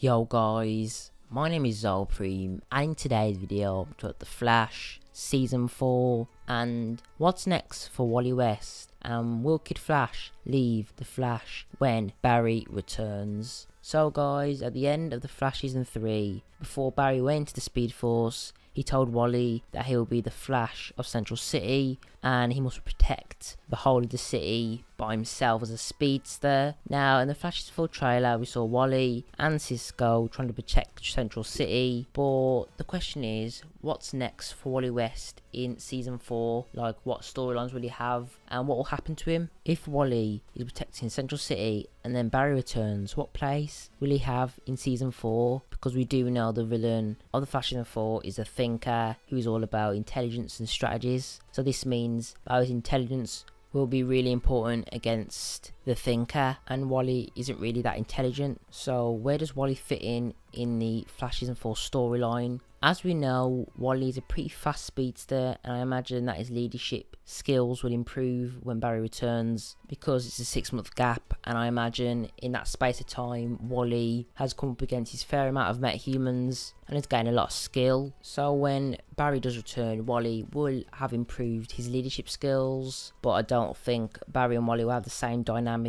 Yo guys, my name is Zopreme, and in today's video I'm talking about The Flash Season 4 and what's next for Wally West, and will Kid Flash leave The Flash when Barry returns. So guys, at the end of The Flash Season 3, before Barry went to the Speed Force, he told Wally that he will be the Flash of Central City and he must protect the whole of the city by himself as a speedster. Now, in the Flash's full trailer, we saw Wally and Cisco trying to protect Central City. But the question is, what's next for Wally West in Season 4? Like, what storylines will he have and what will happen to him? If Wally is protecting Central City and then Barry returns, what place will he have in Season 4? Because we do know the villain of the Flash Season 4 is a thinker who is all about intelligence and strategies. So this means Barry's intelligence will be really important against the thinker, and Wally isn't really that intelligent. So where does Wally fit in the Flash Season 4 storyline? As we know, Wally is a pretty fast speedster, and I imagine that his leadership skills will improve when Barry returns, because it's a 6-month gap, and I imagine in that space of time Wally has come up against his fair amount of metahumans and has gained a lot of skill. So when Barry does return, Wally will have improved his leadership skills, but I don't think Barry and Wally will have the same dynamic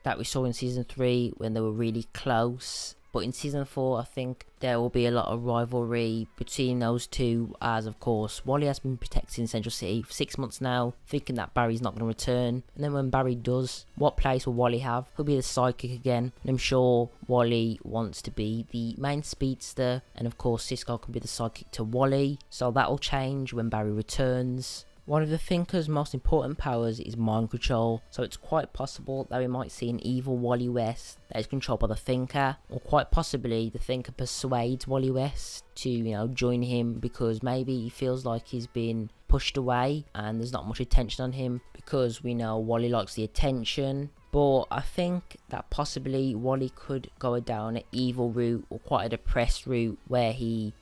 that we saw in Season 3 when they were really close. But in Season 4, I think there will be a lot of rivalry between those two, as of course Wally has been protecting Central City for 6 months now, thinking that Barry's not going to return. And then when Barry does, what place will Wally have? He'll be the sidekick again, and I'm sure Wally wants to be the main speedster, and of course Cisco can be the sidekick to Wally, so that will change when Barry returns. One of the Thinker's most important powers is mind control, so it's quite possible that we might see an evil Wally West that is controlled by the Thinker, or quite possibly the Thinker persuades Wally West to, join him, because maybe he feels like he's been pushed away and there's not much attention on him, because we know Wally likes the attention. But I think that possibly Wally could go down an evil route, or quite a depressed route, where he,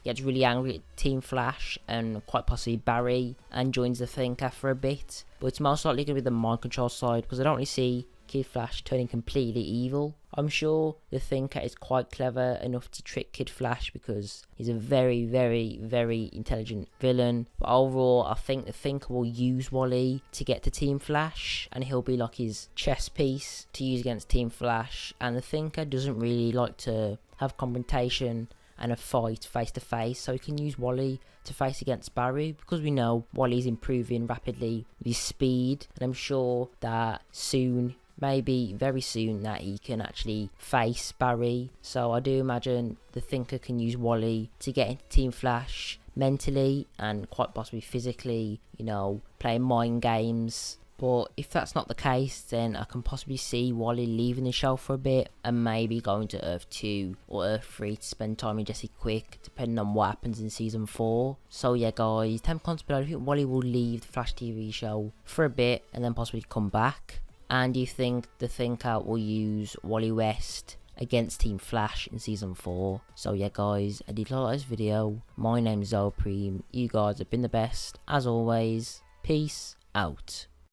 gets really angry at Team Flash and quite possibly Barry and joins the Thinker for a bit. But it's most likely going to be the mind control side, because I don't really see Kid Flash turning completely evil. I'm sure the Thinker is quite clever enough to trick Kid Flash, because he's a very, very, very intelligent villain. But overall, I think the Thinker will use Wally to get to Team Flash, and he'll be like his chess piece to use against Team Flash. And the Thinker doesn't really like to have confrontation and a fight face to face, so he can use Wally to face against Barry, because we know Wally's improving rapidly with his speed, and I'm sure that soon, maybe very soon, that he can actually face Barry. So I do imagine the Thinker can use Wally to get into Team Flash mentally and quite possibly physically, playing mind games. But if that's not the case, then I can possibly see Wally leaving the show for a bit and maybe going to Earth 2 or Earth 3 to spend time with Jesse Quick, depending on what happens in Season 4. So yeah guys, 10 comments below. I think Wally will leave the Flash TV show for a bit and then possibly come back. And do you think the Thinker will use Wally West against Team Flash in Season 4? So yeah guys, I did like this video. My name's Zopreme. You guys have been the best. As always, peace out.